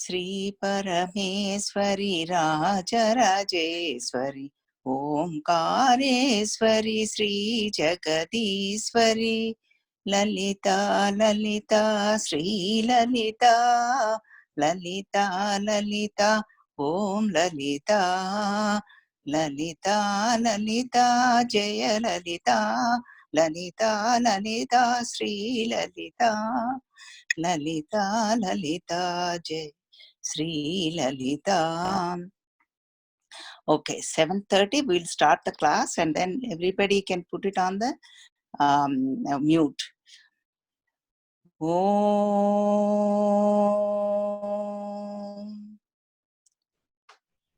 श्री परमेश्वरी राजराजेश्वरी ओंकारेश्वरी श्री जगदीश्वरी ललिता ललिता श्री ललिता ललिता ललिता ओम ललिता ललिता ललिता जय ललिता ललिता ललिता श्री ललिता ललिता ललिता जय Shri Lalita. Okay, 7:30 we'll start the class and then everybody can put it on the mute. Om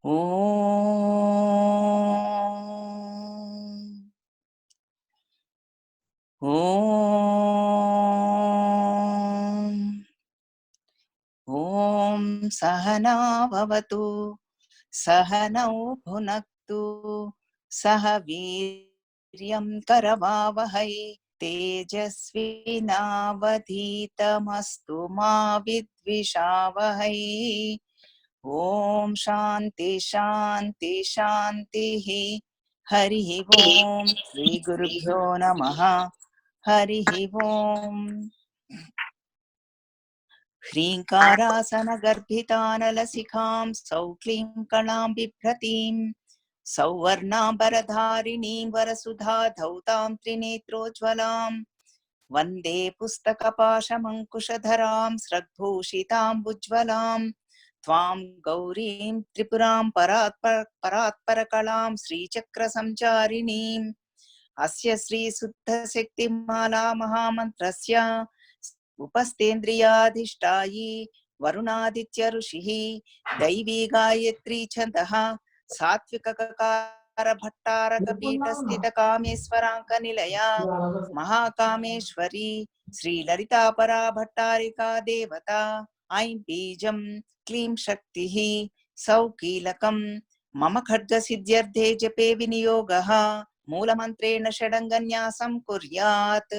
Om Om Om Sahana Bhavatu सहनौ भुनक्तु सह वीर्यं करवावहै तेजस्विनावधीतमस्तु मा विद्विषावहै. ओम शांति शांति शांतिः. हरिः ओम श्री गुरुभ्यो नमः. हरिः ओम. ह्रीङ्कारासनगर्भितानलशिखां सौक्लीं कणां बिभ्रतीं सौवर्णाम्बरधारिणीं वरसुधा धौतां त्रिनेत्रोज्ज्वलां वन्दे पुस्तकपाशमङ्कुशधरां स्रग्भूषिताम्बुज्ज्वलां त्वां गौरीं त्रिपुरां परात्परकलां श्रीचक्रसञ्चारिणीम् अस्य श्रीशुद्धशक्तिमाला महामन्त्रस्य उपस्थेन्द्रियाधिष्ठायी वरुणादित्य ऋषिः दैवी गायत्री छन्दः सात्विककार भट्टारक पीठस्थित कामेश्वरांक निलया महाकामेश्वरी श्री ललिता परा भट्टारिका देवता ऐं बीजं क्लीं शक्तिः सौकीलकं मम खड्ग सिद्ध्यर्थे जपे विनियोगः मूलमन्त्रेण षडङ्गन्यासं कुर्यात्.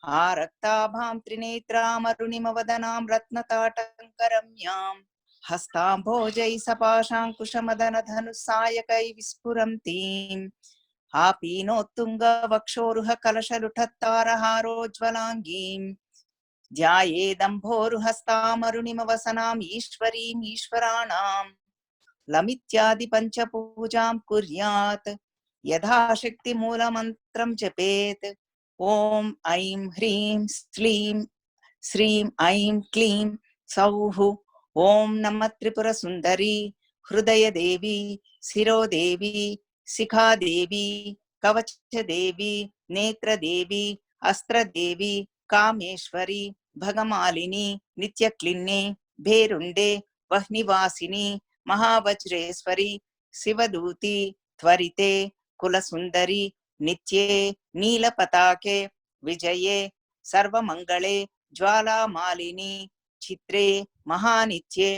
आरक्ताभां त्रिनेत्रामरुणिमवदनां रत्नताटङ्करम्यां हस्ताम्भोजै सपाशाङ्कुशमदनधनुस्सायकै विस्फुरन्तीं आपीनोत्तुङ्गवक्षोरुहकलशलुठत्तारहारोज्ज्वलाङ्गीं ध्यायेदम्भोरुहस्तामरुणिमवसनाम् ईश्वरीम् ईश्वराणां लमित्यादि पञ्चपूजां कुर्यात्. यथाशक्ति मूलमन्त्रं जपेत्. ओम ऐं ह्रीं श्लीं श्रीं ऐं क्लीं सौः. ओम नमः त्रिपुर सुंदरी हृदय देवी शिरो देवी शिखा देवी कवच देवी नेत्र देवी अस्त्र देवी कामेश्वरी भगमालिनी नित्यक्लिन्ने भेरुंडे वह्निवासिनी महावज्रेश्वरी शिवदूती त्वरिते कुलसुंदरी नित्ये नीलपताके विजये सर्वमंगले ज्वालामालिनी चित्रे महानित्ये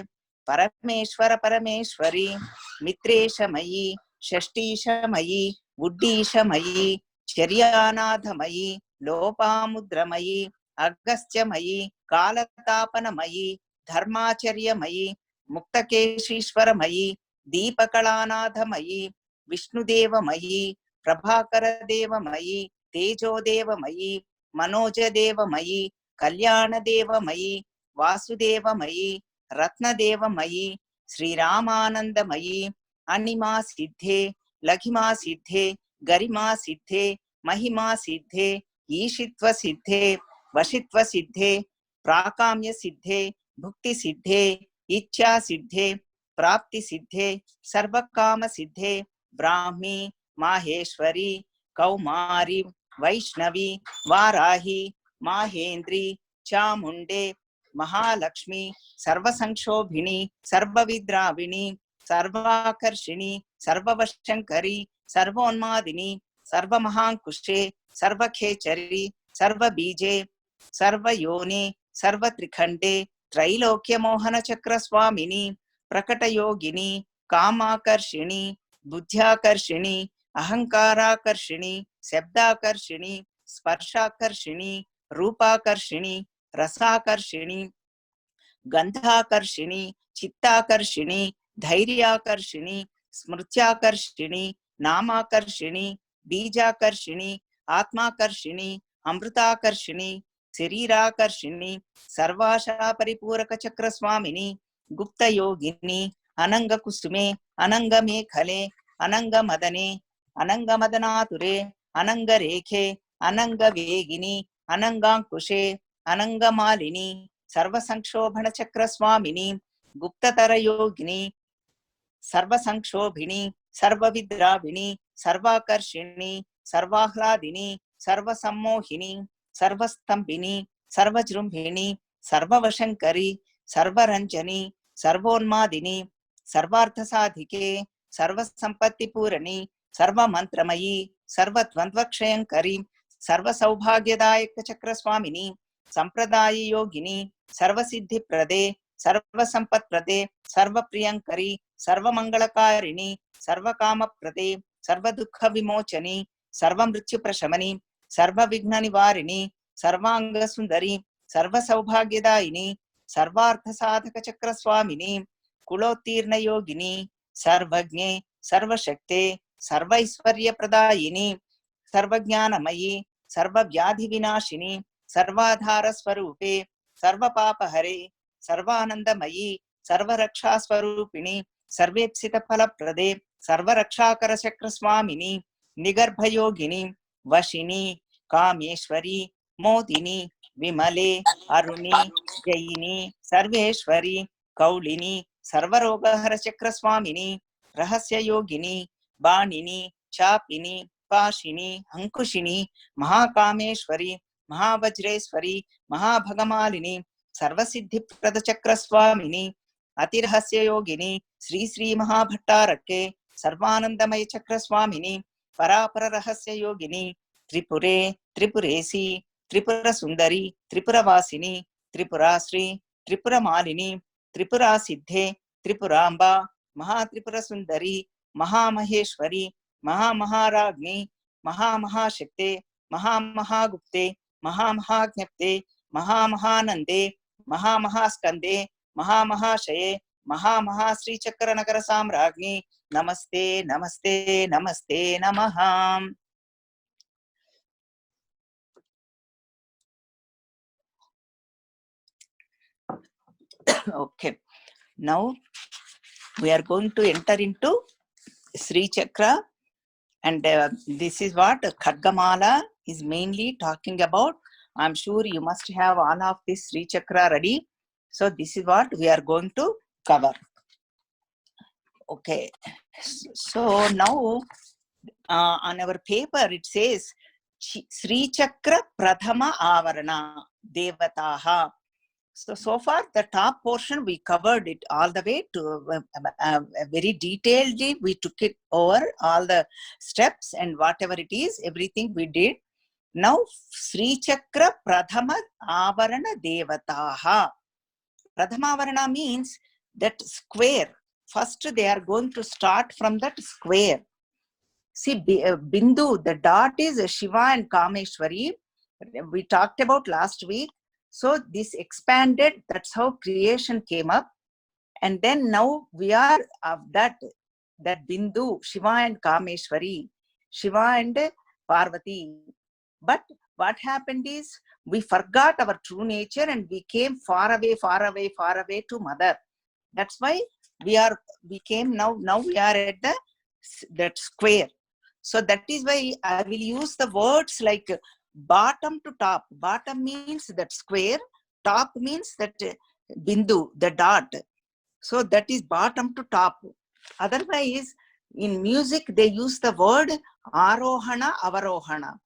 परमेश्वर परमेश्वरी मित्रेशमयी षष्ठीशमयी बुद्धीशमयी चर्यानाथमयी लोपामुद्रमयी अगस्त्यमयी कालतापनमयी धर्माचर्यमयी मुक्तकेशीश्वरमयी दीपकलानाथमयी विष्णुदेवमयी प्रभाकर देवमयी तेजो देवमयी मनोज देवमयी कल्याण देवमयी वासुदेवमयी रत्न देवमयी श्रीरामानंदमयी अनिमा सिद्धे लघिमा सिद्धे गरिमा सिद्धे महिमा सिद्धे ईशित्व सिद्धे वशित्व सिद्धे प्राकाम्य सिद्धे भुक्ति सिद्धे इच्छा सिद्धे प्राप्ति सिद्धे सर्वकाम सिद्धे ब्राह्मी माहेश्वरी कौमारी वैष्णवी वाराही माहेन्द्री चामुंडे महालक्ष्मी सर्वसंक्षोभिणी सर्वविद्राविणी सर्वाकर्षिणी सर्ववशंकरी सर्वोन्मादिनी सर्वमहांकुशे सर्वखेचरी सर्वबीजे सर्वयोनि सर्वत्रिखंडे त्रैलोक्य मोहन चक्र स्वामिनी प्रकटयोगिनी कामाकर्षिणी बुद्ध्याकर्षिणी अहंकाराकर्षिणी शब्दाकर्षिणी स्पर्शाकर्षिणी रूपाकर्षिणी रसाकर्षिणी गंधाकर्षिणी Chittakarshini, Dhairyakarshini, Smrityakarshini, Namakarshini, Bijakarshini, Atmakarshini, Amritakarshini, Sarirakarshini, Sarvasha Paripuraka Chakra Swamini, Gupta Yogini, Ananga Kusume, Ananga Mekhale, Ananga Madane, Ananga Madanature, Ananga Rekhe, Ananga Vegini, Anangankushe, Ananga Malini, Sarva Sankshobhana Chakra Swamini, Guptatara Yogini, Sarva Sankshobhini, Sarva Vidravini, Sarva Karshini, Sarva Hladini, Sarva Sammohini, Sarva Stambini, Sarva Jrumbhini, Sarva Vashankari, Sarva Ranjani, Sarvonmadini, Sarvartha Sadhike, Sarva Sampatti Purani, Sarva Mantramayi, Sarva Dvandvakshayankari, Sarva Saubhagyadayaka Chakra Swamini, Sampradayi Yogini, Sarva Siddhi Prade, Sarva Sampat Prade, Sarva Priyankari, Sarva Mangalakarini, Sarva Kama Prade, Sarva Dukha Vimochani, Sarva Mrityu Prashamani, Sarva Vigna Nivarini, Sarvanga Sundari, Sarva Saubhagyadaini, Sarvartha Sadhaka Chakra Swamini, Kulotirna Yogini, Sarvagne, Sarva Shakte, Sarva Isvarya Pradayini, Sarva Jnanamayi, Sarva Vyadhi Vinashini, Sarvadhara Swarupe, Sarva Papa Hare, Sarvanandamayi, Sarva Raksha Swarupini, Sarvepsita Phala Prade, Sarva Rakshakara Chakra Swamini, Nigarbha Yogini, Vashini, Kameshwari, Modini, Vimale, Aruni, Jayini, Sarveshwari, Kaulini, Sarvarogahara Chakra Swamini, Rahasya Yogini, Banini, Chapini, Pashini, Ankushini, Mahakameshwari, Mahavajreswari, Mahabhagamalini, Sarvasiddhi Pradachakra Swamini, Atirhasya Yogini, Sri Sri Mahabhattarake, Sarvanandamaya Chakra Swamini, Parapara Rahasya Yogini, Tripure, Tripuresi, Tripura Sundari, Tripura Vasini, Tripura Sri, Tripura Malini, Tripura Siddhe, Tripuramba, Mahatripura Sundari, Mahamaheshwari, Maharagni, Mahashakte, Mahamahagupte, Mahamahajnapte, Mahamanande, Mahamahaskande, Mahamahashaye, Mahamahasri Chakra Nagara Samragni, Namaste, Namaste, Namaste, Namaham. Okay, now we are going to enter into Sri Chakra, and this is what Khadgamala is mainly talking about. I'm sure you must have all of this Sri Chakra ready. So this is what we are going to cover. Okay, so now on our paper it says Sri Chakra Prathama Avarana Devataha. So far the top portion we covered it all the way to very detailedly. We took it over all the steps and whatever it is, everything we did. Now Sri Chakra Prathama Avarana Devataha. Prathama Avarana means that square. First they are going to start from that square. See, Bindu, the dot is Shiva and Kameshwari. We talked about last week. So this expanded, that's how creation came up. And then now we are of that Bindu, Shiva and Kameshwari, Shiva and Parvati. But what happened is we forgot our true nature and we came far away to Mother. That's why we came now we are at that square. So that is why I will use the words like bottom to top. Bottom means that square, top means that bindu, the dot. So that is bottom to top. Otherwise, in music, they use the word arohana, avarohana.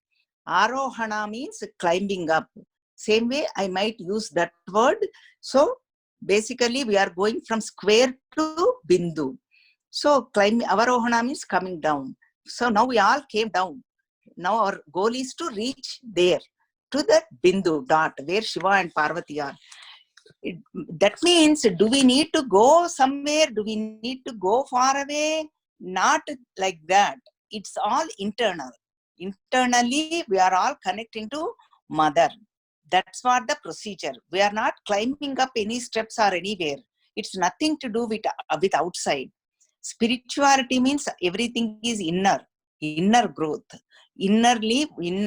Arohana means climbing up. Same way, I might use that word. So basically, we are going from square to bindu. So climbing, avarohana means coming down. So now we all came down. Now our goal is to reach there, to that bindu dot where Shiva and Parvati are. That means, do we need to go somewhere? Do we need to go far away? Not like that. It's all internal. Internally, we are all connecting to Mother. That's what the procedure. We are not climbing up any steps or anywhere. It's nothing to do with outside. Spirituality means everything is inner growth, innerly,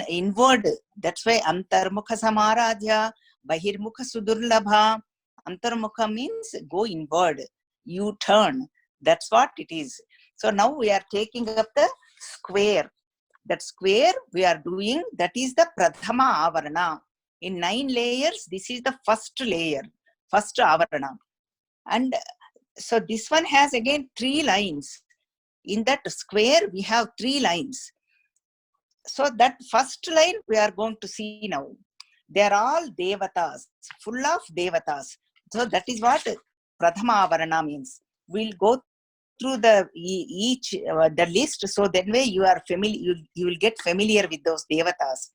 inward. That's why antarmukha samaradhya, bahirmukha sudurlabha. Antarmukha means go inward, you turn. That's what it is. So now we are taking up the square. That square we are doing, that is the Prathama Avarana. In 9 layers, this is the first layer, first Avarana. And so this one has again 3 lines. In that square, we have 3 lines. So that first line we are going to see now. They are all Devatas, full of Devatas. So that is what Prathama Avarana means. We'll go through the list, so that way you are familiar, you will get familiar with those Devatas.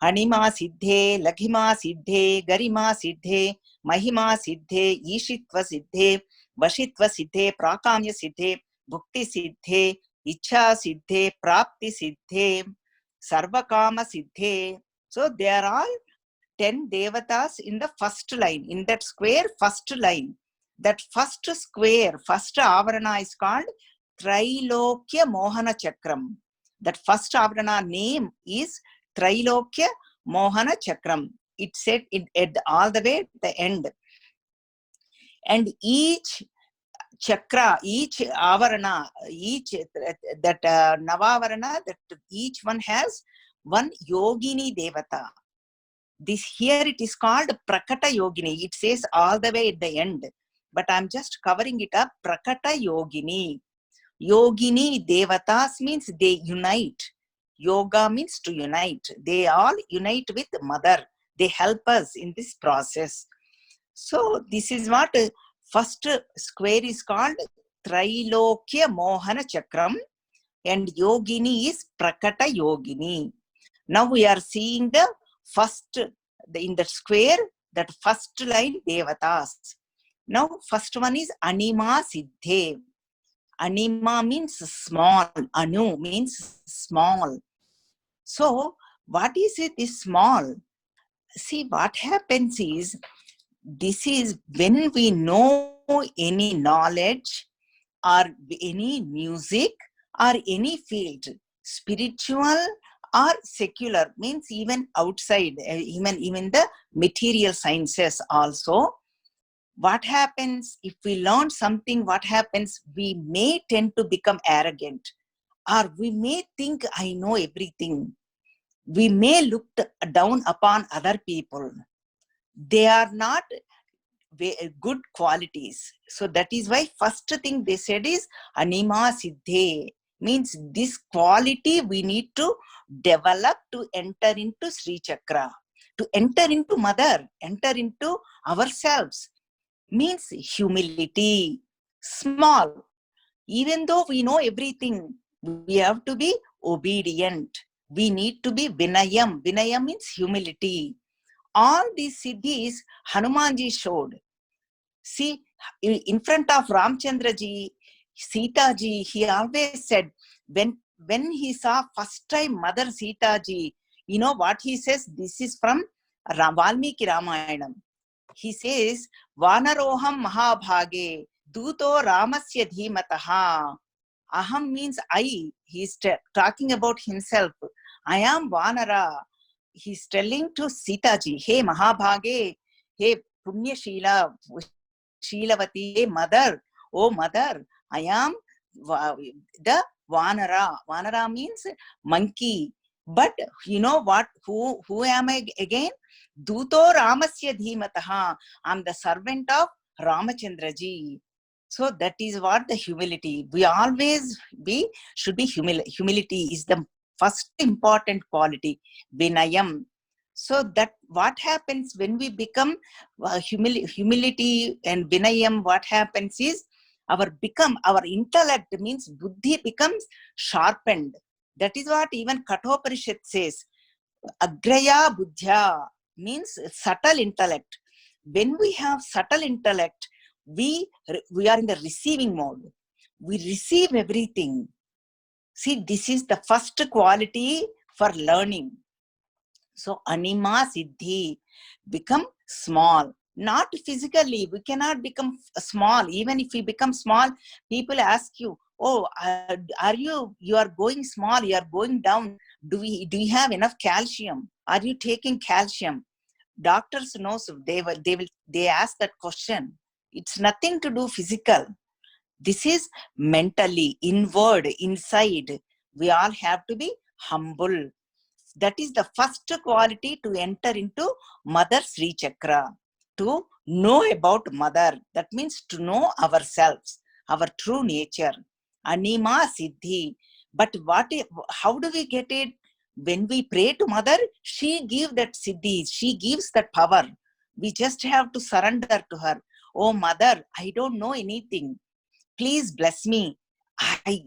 Hanima Siddhe, Laghima Siddhe, Garima Siddhe, Mahima Siddhe, Ishitva Siddhe, Vashitva Siddhe, Prakamya Siddhe, Bhukti Siddhe, Ichha Siddhe, Prapti Siddhe, Sarvakama Siddhe. So they are all 10 Devatas in the first line, in that square first line. That first square, first Avarana is called Trilokya Mohana Chakram. That first Avarana name is Trilokya Mohana Chakram. It said at all the way at the end. And each chakra, each Avarana, each that Navavarana, that each one has one Yogini Devata. This here it is called Prakata Yogini. It says all the way at the end. But I'm just covering it up. Prakata Yogini. Yogini Devatas means they unite. Yoga means to unite. They all unite with Mother. They help us in this process. So this is what first square is called Trilokya Mohana Chakram, and Yogini is Prakata Yogini. Now we are seeing the first, in the square, that first line Devatas. Now first one is Anima Siddhe. Anima means small. Anu means small. So what is it is small? See, what happens is, this is when we know any knowledge or any music or any field, spiritual or secular, means even outside, even the material sciences also. What happens if we learn something? What happens? We may tend to become arrogant, or we may think I know everything. We may look down upon other people. They are not good qualities. So that is why first thing they said is Anima Siddhe, means this quality we need to develop to enter into Sri Chakra, to enter into Mother, enter into ourselves. Means humility, small. Even though we know everything, we have to be obedient. We need to be Vinayam. Vinayam means humility. All these siddhis Hanumanji showed. See, in front of Ramchandra ji, Sita ji, he always said, when he saw first time Mother Sita ji, you know what he says? This is from Valmiki Ramayanam. He says, Vanaroham Mahabhage, Duto Ramasya Dhimataha. Aham means I. He's talking about himself. I am Vanara. He's telling to Sita ji, hey Mahabhage, hey Punya Sheela, Sheelavati, hey Mother, oh Mother, I am the Vanara. Vanara means monkey. But you know what? Who am I again? Duto Ramasya Dhimataha. I'm the servant of Ramachandra ji. So that is what the humility. We always should be humility is the first important quality. Vinayam. So that what happens when we become humility and Vinayam, what happens is our intellect, means buddhi, becomes sharpened. That is what even Kathoparishad says. Agraya buddhya means subtle intellect. When we have subtle intellect, we are in the receiving mode. We receive everything. See, this is the first quality for learning. So Anima Siddhi, become small. Not physically. We cannot become small. Even if we become small, people ask you, oh, you are going small, you are going down. Do you have enough calcium? Are you taking calcium? Doctors knows, they ask that question. It's nothing to do physical. This is mentally, inward, inside. We all have to be humble. That is the first quality to enter into Mother Sri Chakra. To know about Mother, that means to know ourselves, our true nature. Anima Siddhi. But how do we get it? When we pray to Mother, she gives that Siddhi, she gives that power. We just have to surrender to her. Oh Mother, I don't know anything. Please bless me. I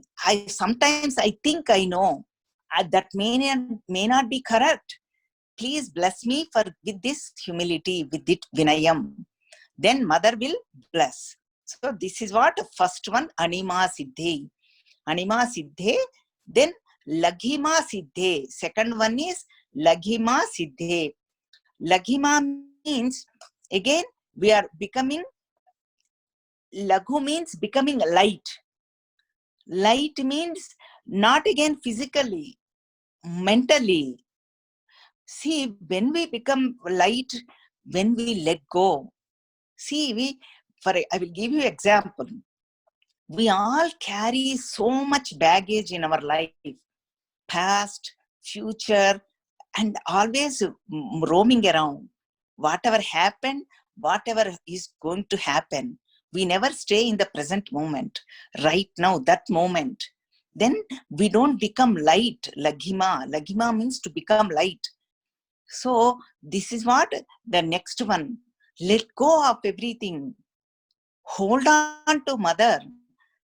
sometimes I think I know. That may not be correct. Please bless me for with this humility, with it vinayam. Then Mother will bless. So this is what first one, Anima Siddhe. Anima Siddhe. Then Laghima Siddhe. Second one is Laghima Siddhe. Laghima means, again, we are becoming, Laghu means becoming light. Light means not again physically, mentally. See, when we become light, when we let go. See, I will give you example. We all carry so much baggage in our life, past, future, and always roaming around. Whatever happened, whatever is going to happen, we never stay in the present moment, right now, that moment. Then we don't become light, Laghima. Laghima means to become light. So this is what the next one. Let go of everything. Hold on to Mother.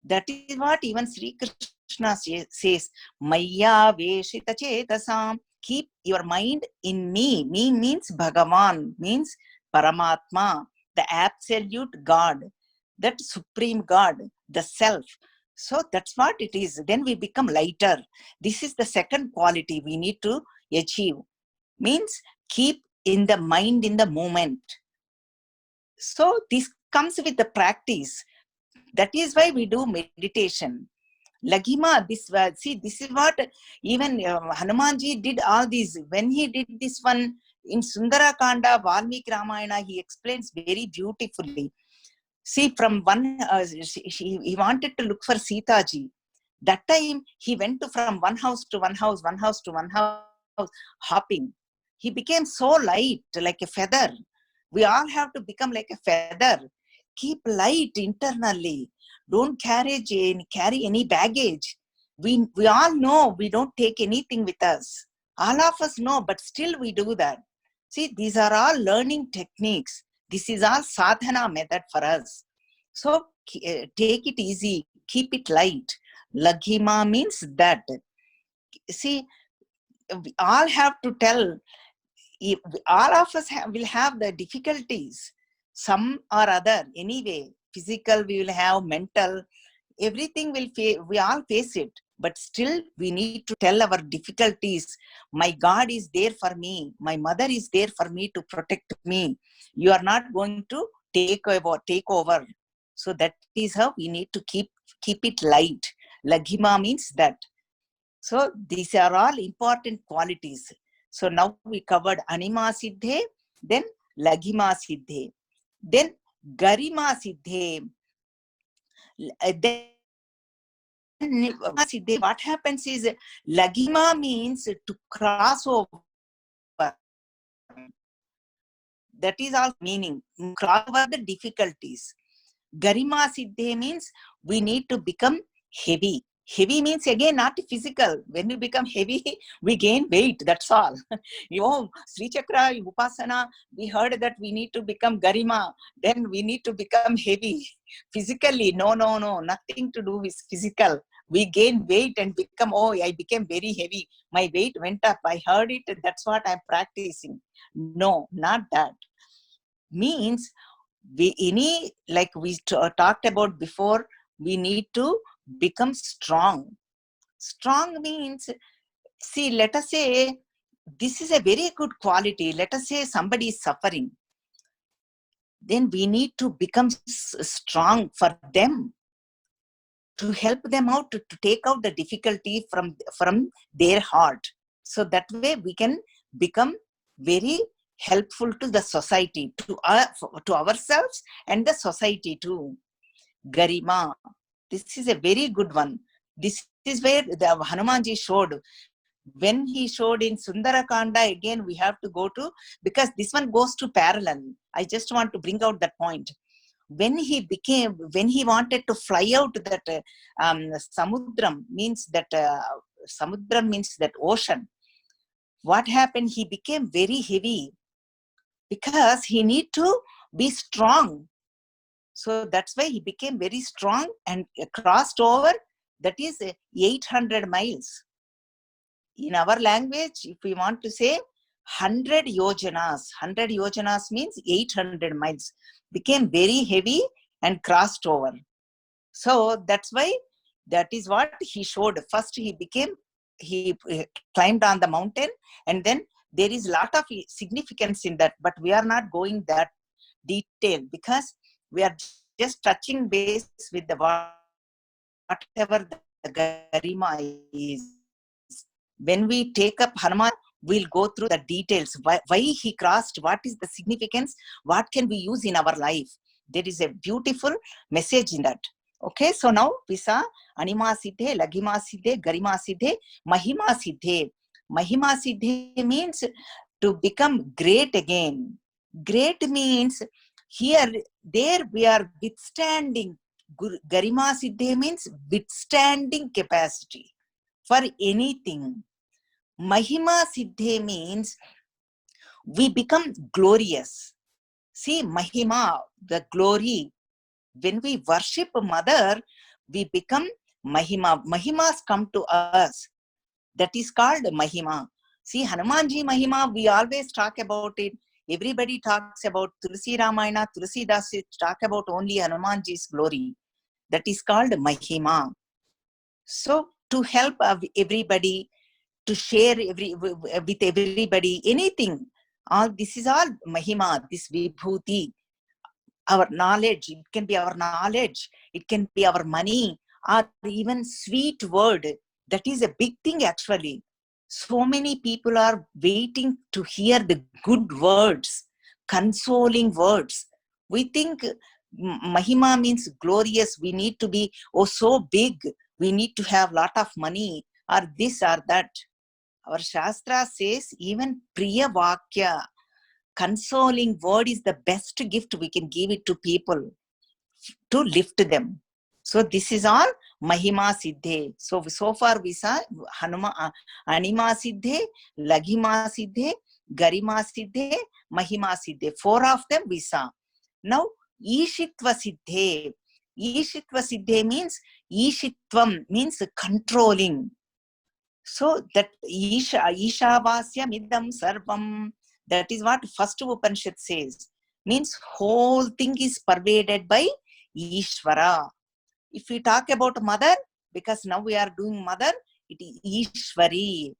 That is what even Sri Krishna says. Maya veshita chetasam. Keep your mind in me. Me means Bhagavan, means Paramatma, the absolute God, that supreme God, the self. So that's what it is. Then we become lighter. This is the second quality we need to achieve. Means keep in the mind in the moment. So this comes with the practice. That is why we do meditation. Laghima, this is what even Hanumanji did all these. When he did this one in Sundarakanda, Valmiki Ramayana, he explains very beautifully. See, from one, he wanted to look for Sita ji. That time, he went from one house to one house, one house to one house, hopping. He became so light, like a feather. We all have to become like a feather. Keep light internally. Don't carry any baggage. We all know we don't take anything with us. All of us know, but still we do that. See, these are all learning techniques. This is all sadhana method for us. So take it easy, keep it light. Laghima means that. See, we all have to tell, all of us will have the difficulties, some or other, anyway. Physical, we will have mental, everything we all face it. But still, we need to tell our difficulties. My God is there for me. My Mother is there for me to protect me. You are not going to take over. So that is how we need to keep it light. Laghima means that. So these are all important qualities. So now we covered Anima Siddhe, then Laghima Siddhe, then Garima Siddhe. Then Siddhe, what happens is, Laghima means to cross over. That is all meaning. Cross over the difficulties. Garima Siddhe means we need to become heavy. Heavy means again not physical. When we become heavy, we gain weight. That's all. Sri Chakra, Upasana, we heard that we need to become Garima. Then we need to become heavy. Physically, no. Nothing to do with physical. We gain weight and become, I became very heavy. My weight went up. I heard it. That's what I'm practicing. No, not that. Means like we talked about before, we need to become strong. Strong means, see, let us say this is a very good quality. Let us say somebody is suffering. then we need to become strong for them, to help them out, to take out the difficulty from their heart. So that way we can become very helpful to the society, to ourselves and the society too. Garima, this is a very good one. This is where the Hanumanji showed. When he showed in Sundarakanda, again we have to go to, because this one goes to parallel. I just want to bring out that point. When he wanted to fly out that samudram, means that samudram means that ocean. What happened? He became very heavy because he need to be strong. So that's why he became very strong and crossed over. That is 800 miles. In our language, if we want to say 100 yojanas means 800 miles. Became very heavy and crossed over. So that's why, that is what he showed. First he climbed on the mountain, and then there is a lot of significance in that, but we are not going that detail because we are just touching base with the whatever the garima is. When we take up Hanuman, we'll go through the details. Why he crossed, what is the significance, what can we use in our life. There is a beautiful message in that. Okay, so now we saw Anima Siddhe, Lagima Siddhe, Garima Siddhe, Mahima Siddhe. Mahima Siddhe means to become great again. Great means there we are withstanding. Garima Siddhe means withstanding capacity for anything. Mahima Siddhe means we become glorious. See, Mahima, the glory. When we worship Mother, we become Mahima. Mahimas come to us. That is called Mahima. See, Hanumanji Mahima, we always talk about it. Everybody talks about Tulsi Ramayana. Tulsi Das talk about only Hanumanji's glory. That is called Mahima. So, to help everybody, to share with everybody, anything. All this is all Mahima, this Vibhuti. Our knowledge, it can be our knowledge, it can be our money, or even sweet word. That is a big thing actually. So many people are waiting to hear the good words, consoling words. We think Mahima means glorious. We need to be, oh, so big. We need to have lot of money or this or that. Our Shastra says even Priya Vakya, consoling word, is the best gift we can give it to people to lift them. So this is all Mahima Siddhe. So far we saw Anima Siddhe, Lagima Siddhe, Garima Siddhe, Mahima Siddhe. 4 of them we saw. Now Ishitva Siddhe. Ishitva Siddhe means, Ishitvam means controlling. So that Ishavasya Midam Sarvam, that is what first Upanishad says. Means whole thing is pervaded by Ishvara. If we talk about Mother, because now we are doing Mother, it is Ishvari.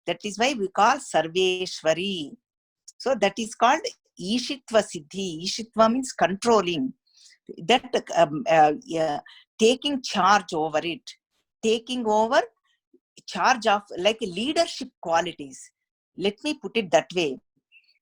That is why we call Sarveshwari. So that is called Ishitva Siddhi. Ishitva means controlling. That taking charge over it. Taking over charge of like leadership qualities. Let me put it that way.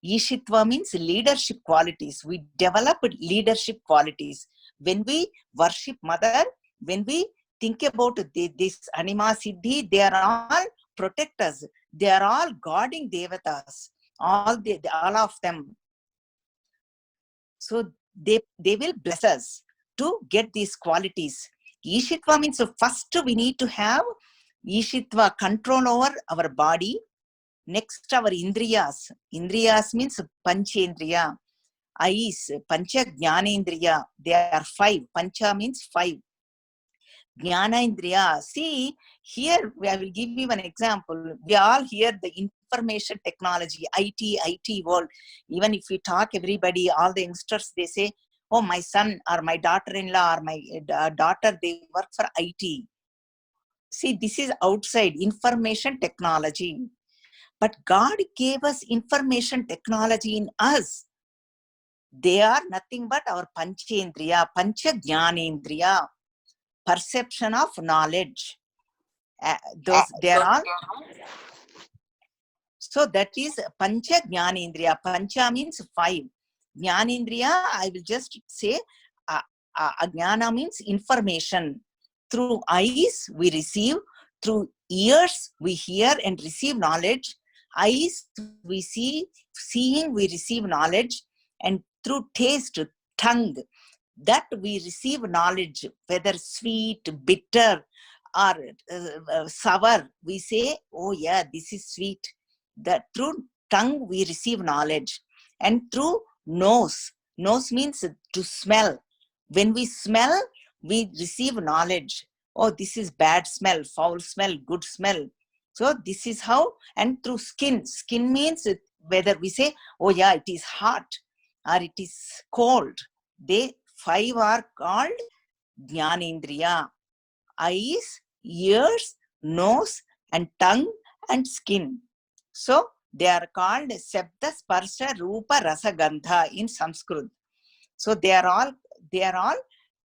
Ishitva means leadership qualities. We develop leadership qualities. When we worship Mother, when we think about this Anima Siddhi, they are all protectors. They are all guarding devatas. All of them. So they will bless us to get these qualities. Ishitva means, so first we need to have Ishitva, control over our body. Next, our Indriyas. Indriyas means Panchendriya. Eyes, Pancha Jnanendriya. They are 5. Pancha means 5. Jnanendriya. See, here I will give you an example. We all hear the information technology, IT world. Even if we talk, everybody, all the youngsters, they say, oh, my son or my daughter-in-law or my daughter, they work for IT. See, this is outside information technology. But God gave us information technology in us. They are nothing but our Panchendriya, Pancha Jnanendriya, perception of knowledge. They are all. So that is Pancha Jnanendriya. Pancha means 5. Jnanendriya, I will just say, Jnana means information. Through eyes we receive, through ears we hear and receive knowledge. Eyes we see, seeing we receive knowledge, and through taste, tongue, that we receive knowledge, whether sweet, bitter, or sour. We say, oh yeah, this is sweet. That through tongue we receive knowledge, and through nose. Nose means to smell. When we smell, we receive knowledge. Oh, this is bad smell, foul smell, good smell. So this is how. And through skin. Skin means whether we say, oh yeah, it is hot or it is cold. They 5 are called Jnanendriya. Eyes, ears, nose, and tongue, and skin. So they are called Sabda, Sparsha, Rupa, Rasa, Gandha in Sanskrit. So they are all,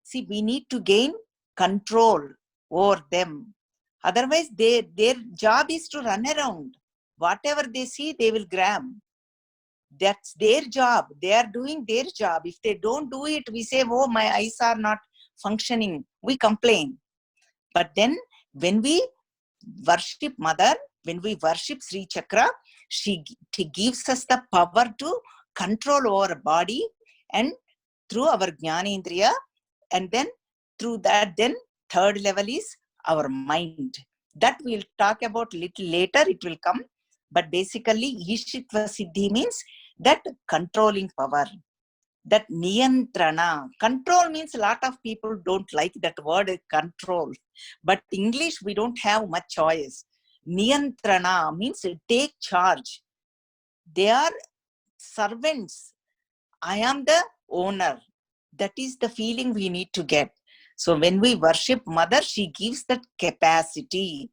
see, we need to gain control over them. Otherwise, their job is to run around. Whatever they see, they will grab. That's their job. They are doing their job. If they don't do it, we say, oh, my eyes are not functioning. We complain. But then when we worship Mother, when we worship Sri Chakra, she gives us the power to control our body, and through our Jnanendriya, and then through that, then third level is our mind. That we'll talk about little later, it will come. But basically, Ishitva Siddhi means that controlling power, that niyantrana. Control means a lot of people don't like that word, control. But English, we don't have much choice. Niyantrana means take charge. They are servants. I am the owner. That is the feeling we need to get. So when we worship Mother, she gives that capacity.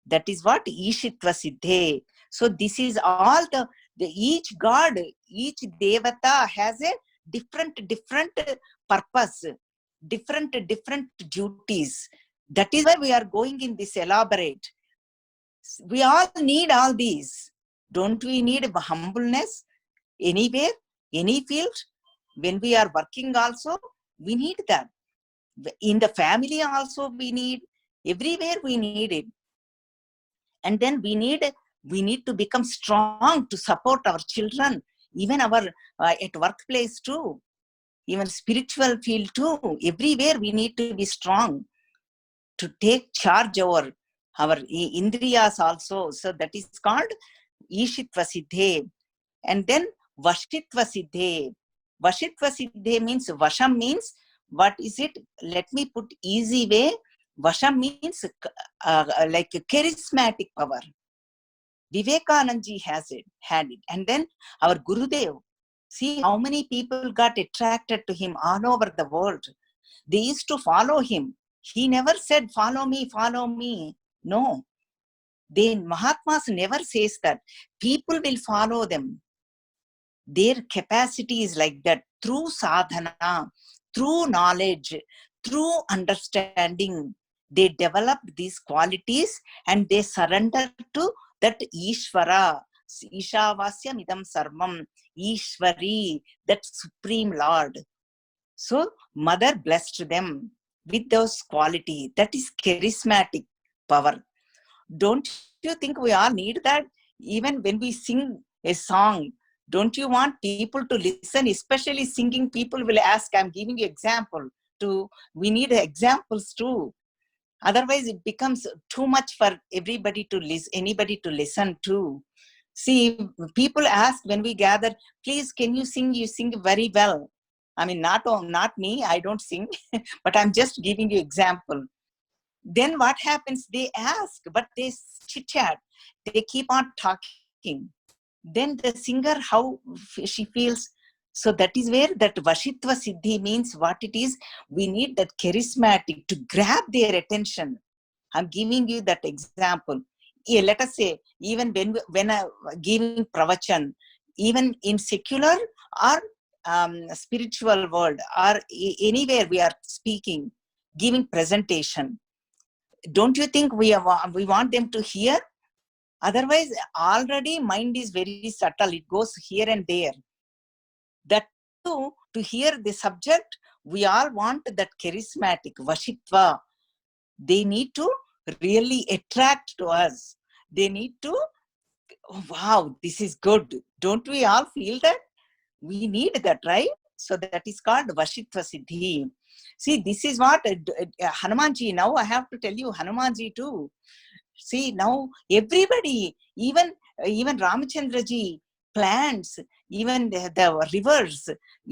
That is what Ishitva Siddhe. So this is all the each god, each devata has a different purpose, different duties. That is why we are going in this elaborate. We all need all these. Don't we need humbleness anywhere, any field? When we are working also, we need that. In the family also we need, everywhere we need it. And then we need to become strong to support our children, even our at workplace too, even spiritual field too. Everywhere we need to be strong to take charge over our indriyas also. So that is called Ishitva Siddhe. And then Vashitva Siddhe. Vashitva Siddhe means, Vasham means, what is it? Let me put easy way. Vasham means like a charismatic power. Vivekananda had it. And then our Gurudev, see how many people got attracted to him all over the world. They used to follow him. He never said, follow me, follow me. No. Mahatmas never says that. People will follow them. Their capacity is like that. Through sadhana, through knowledge, through understanding, they develop these qualities and they surrender to that Ishvara, Ishavasya Midam Sarvam, Ishvari, that Supreme Lord. So Mother blessed them with those qualities. That is charismatic power. Don't you think we all need that? Even when we sing a song, don't you want people to listen? Especially singing people will ask, I'm giving you example. We need examples too. Otherwise, it becomes too much for anybody to listen to. See, people ask when we gather, please, can you sing? You sing very well. I mean, not me, I don't sing, but I'm just giving you example. Then what happens? They ask, but they chit-chat. They keep on talking. Then the singer, how she feels. So that is where that Vashitva Siddhi means what it is. We need that charismatic to grab their attention. I'm giving you that example. Yeah, let us say, even when I giving pravachan, even in secular or spiritual world or anywhere we are speaking, giving presentation, don't you think we want them to hear? Otherwise, already mind is very subtle. It goes here and there. That too, to hear the subject, we all want that charismatic Vashitva. They need to really attract to us. They need to, oh, wow, this is good. Don't we all feel that? We need that, right? So that is called Vashitva Siddhi. See, this is what Hanumanji, now I have to tell you, Hanumanji too. See, now everybody, even Ramachandraji, plants, even the rivers,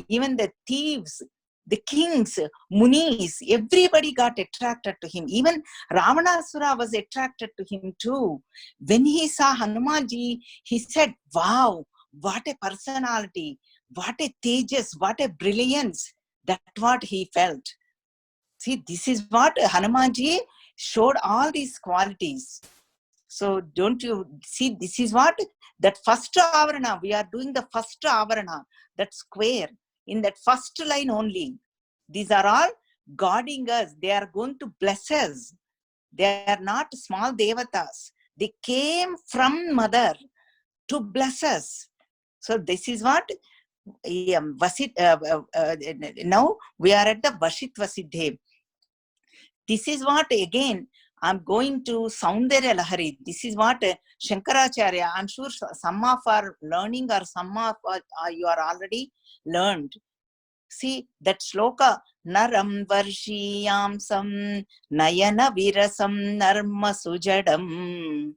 even the thieves, the kings, munis, everybody got attracted to him. Even Ravanasura was attracted to him too. When he saw Hanumanji, he said, wow, what a personality, what a tejas, what a brilliance. That's what he felt. See, this is what Hanumanji showed, all these qualities. So don't you see, this is what, that first avarana, we are doing the first avarana, that square, in that first line only. These are all guarding us. They are going to bless us. They are not small devatas. They came from mother to bless us. So this is what now we are at the Vashitva Siddhi. This is what, again, I'm going to Saundarya Lahari. This is what Shankaracharya, I'm sure some of our learning or some of you are already learned. See that shloka, Naram Varshiyamsam Nayana Virasam Narma Sujadam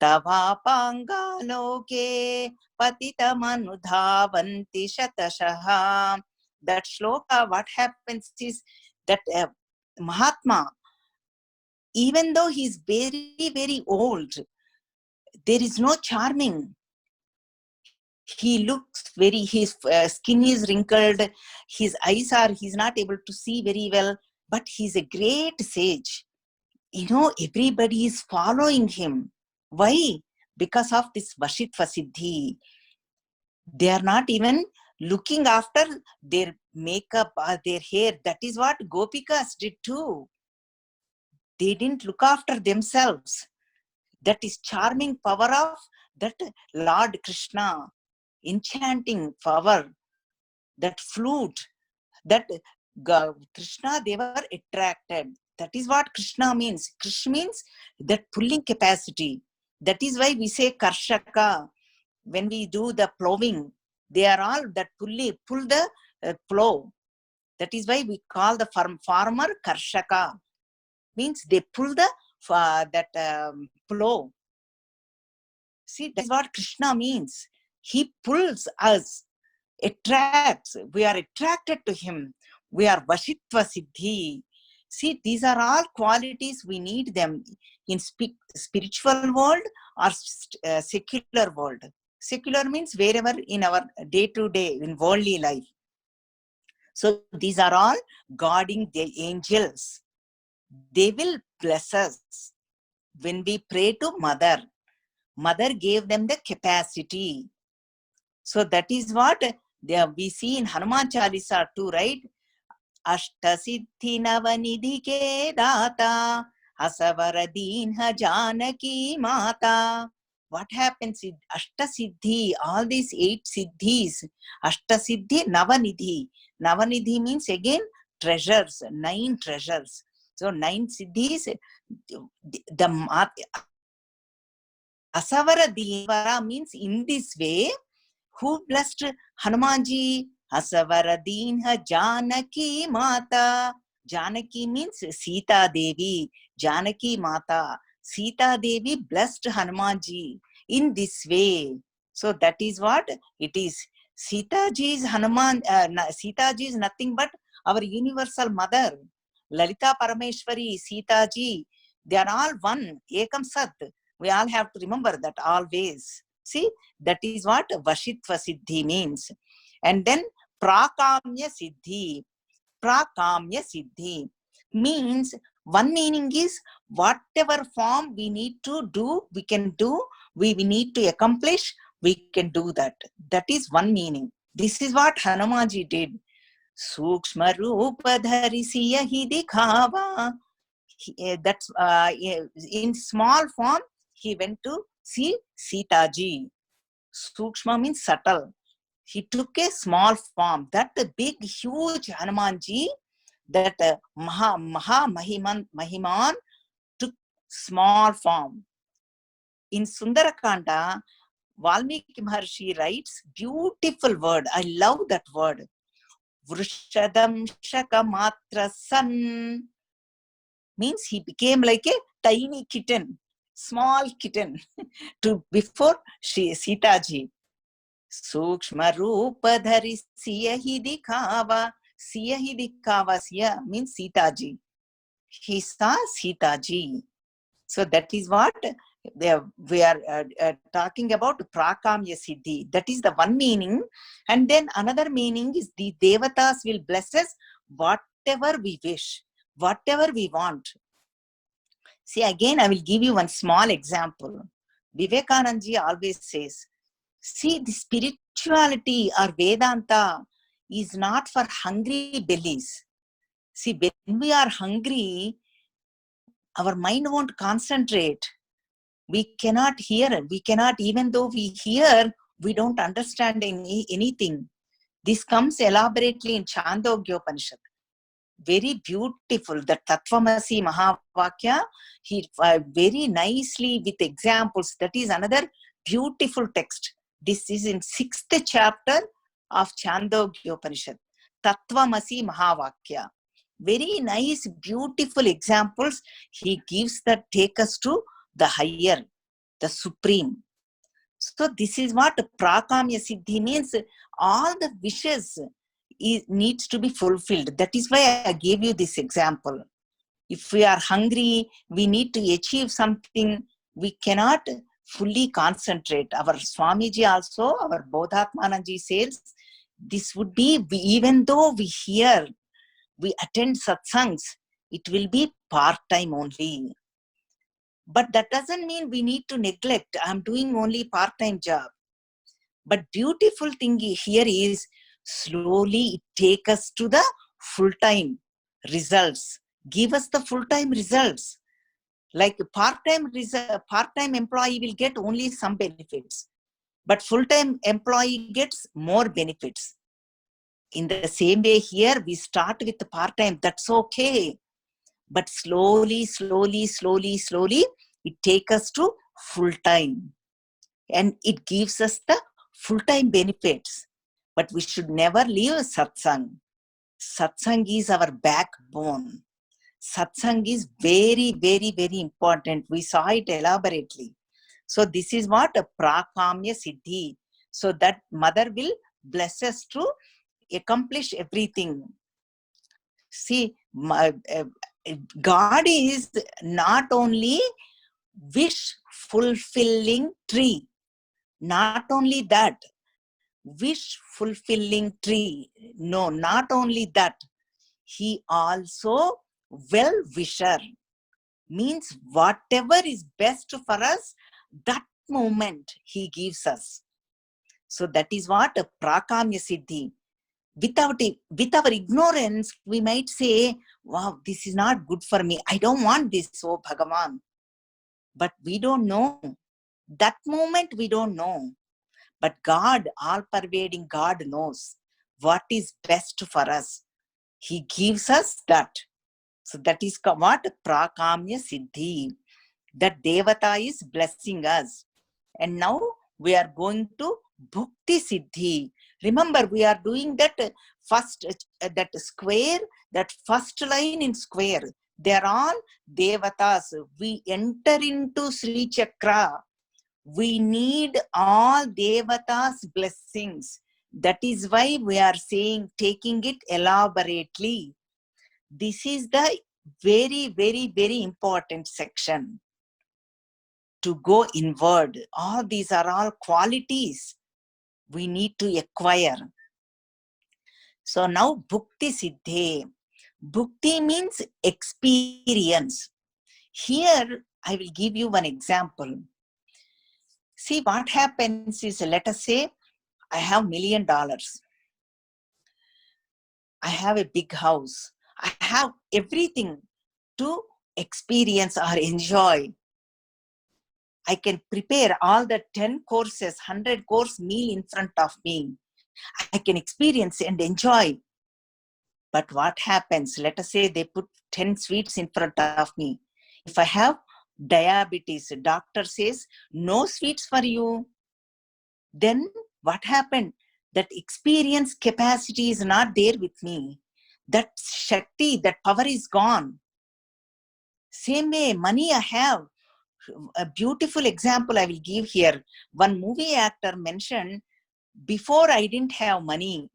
Tavapanga Loke Patitamanudhavanti Shatashaha. That shloka, what happens is that Mahatma, even though he's very, very old, there is no charming. He looks very, his skin is wrinkled, his eyes are, he's not able to see very well, but he's a great sage. You know, everybody is following him. Why? Because of this Vashitva Siddhi. They are not even looking after their makeup or their hair. That is what Gopikas did too. They didn't look after themselves. That is charming power of that Lord Krishna, enchanting power, that flute, that Krishna, they were attracted. That is what Krishna means. Krishna means that pulling capacity. That is why we say Karshaka. When we do the plowing, they are all that pull the plow. That is why we call the farmer Karshaka. Means they pull the plow. See, that's what Krishna means. He pulls us, attracts. We are attracted to him. We are Vashitva Siddhi. See, these are all qualities, we need them in spiritual world or secular world. Secular means wherever in our day-to-day, in worldly life. So these are all guarding the angels. They will bless us. When we pray to Mother, Mother gave them the capacity. So that is what we see in Hanuman Chalisa too, right? Ashtasiddhi Navanidhike Data Asavaradinha Janaki Mata. What happens in Ashtasiddhi, all these 8 siddhis, Ashtasiddhi Navanidhi. Navanidhi means again treasures, 9 treasures. So 9 siddhis, the Asavaradinha means in this way, who blessed Hanumanji? Asavaradinha Janaki Mata. Janaki means Sita Devi. Janaki Mata. Sita Devi blessed Hanumanji in this way. So that is what it is. Sita ji is Hanuman. Sita ji is nothing but our universal mother. Lalita Parameshwari, Sita ji, they are all one. Ekam Sat. We all have to remember that always. See, that is what Vashitva Siddhi means. And then Prakamya Siddhi. Prakamya Siddhi means, one meaning is whatever form we need to do, we can do, we need to accomplish, we can do that. That is one meaning. This is what Hanumanji did. Sukshma Rupa Dharisiya hi dikhava. That's in small form, he went to see Sita ji. Sukshma means subtle. He took a small form. That big, huge Hanumanji, that Mahiman took small form. In Sundarakanda, Valmiki Maharshi writes beautiful word. I love that word. Vrishadam Shakamatra San means he became like a tiny kitten, small kitten to before Sita ji. Sukshma Rupa Dhari Siya hi dikhava. Siya hi dikhava. Siya means Sita ji. He saw Sita ji. So that is what we are talking about, Prakamya Siddhi. That is the one meaning. And then another meaning is the Devatas will bless us whatever we wish, whatever we want. See, again, I will give you one small example. Vivekananda always says, see, the spirituality or Vedanta is not for hungry bellies. See, when we are hungry, our mind won't concentrate. We cannot hear. We cannot, even though we hear, we don't understand anything. This comes elaborately in Chandogya Upanishad. Very beautiful. The Tattvamasi Mahavakya, he very nicely with examples. That is another beautiful text. This is in 6th chapter of Chandogya Upanishad. Tattvamasi Mahavakya. Very nice, beautiful examples he gives that take us to the higher, the supreme. So this is what Prakamya Siddhi means. All the wishes needs to be fulfilled. That is why I gave you this example. If we are hungry, we need to achieve something, we cannot fully concentrate. Our Swamiji also, our Bodhatmananji says, this would be, even though we hear, we attend satsangs, it will be part-time only. But that doesn't mean we need to neglect. I'm doing only part-time job. But beautiful thing here is slowly it take us to the full-time results. Give us the full-time results. Like part-time employee will get only some benefits, but full-time employee gets more benefits. In the same way here, we start with the part-time. That's okay. But slowly, it takes us to full-time. And it gives us the full-time benefits. But we should never leave satsang. Satsang is our backbone. Satsang is very, very, very important. We saw it elaborately. So this is what a Prakamya Siddhi. So that mother will bless us to accomplish everything. See, God is not only wish fulfilling tree. Not only that, wish fulfilling tree. No, not only that. He also well-wisher. Means whatever is best for us, that moment he gives us. So that is what a Prakamya Siddhi. With our ignorance, we might say, wow, this is not good for me. I don't want this, oh Bhagavan. But we don't know. That moment we don't know. But God, all-pervading God knows what is best for us. He gives us that. So that is what Prakamya Siddhi. That Devata is blessing us. And now we are going to Bhukti Siddhi. Remember, we are doing that first, that square, that first line in square. They are all Devatas. We enter into Sri Chakra. We need all Devatas' blessings. That is why we are saying, taking it elaborately. This is the very, very, very important section. To go inward. All these are all qualities we need to acquire. So now Bhukti Siddhe. Bhukti means experience. Here I will give you one example. See, what happens is, let us say I have $1 million. I have a big house. I have everything to experience or enjoy. I can prepare all the 10 courses, 100 course meal in front of me. I can experience and enjoy. But what happens? Let us say they put 10 sweets in front of me. If I have diabetes, doctor says, no sweets for you. Then what happened? That experience capacity is not there with me. That Shakti, that power is gone. Same way, money I have. A beautiful example I will give here. One movie actor mentioned, before I didn't have money,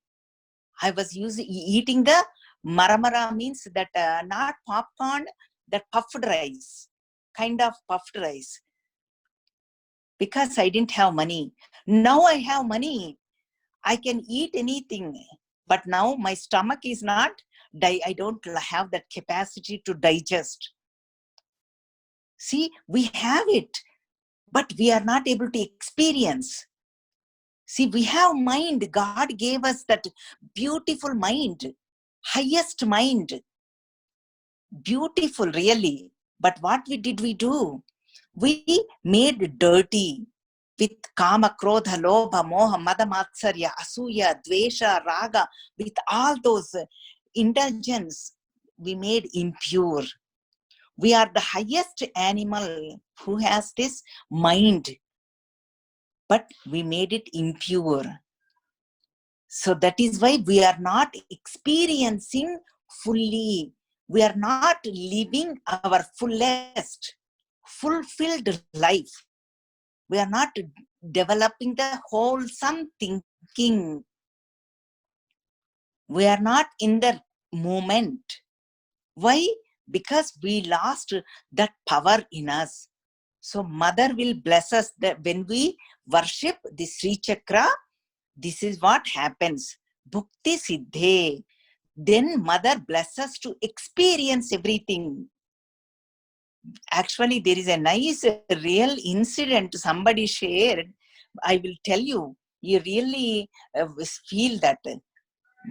I was eating the maramara, means that not popcorn, that puffed rice, kind of puffed rice, because I didn't have money. Now I have money. I can eat anything, but now my stomach is not, I don't have that capacity to digest. See, we have it, but we are not able to experience. See, we have mind. God gave us that beautiful mind, highest mind, beautiful really. But what we do? We made dirty with kama, krodha, lobha, moha, mada, matsarya, asuya, dvesha, raga, with all those indulgence, we made impure. We are the highest animal who has this mind, but we made it impure. So that is why we are not experiencing fully. We are not living our fullest, fulfilled life. We are not developing the wholesome thinking. We are not in the moment. Why? Because we lost that power in us. So Mother will bless us that when we worship the Sri Chakra, this is what happens. Bhukti Siddhe. Then Mother blesses us to experience everything. Actually, there is a nice real incident somebody shared. I will tell you. You really feel that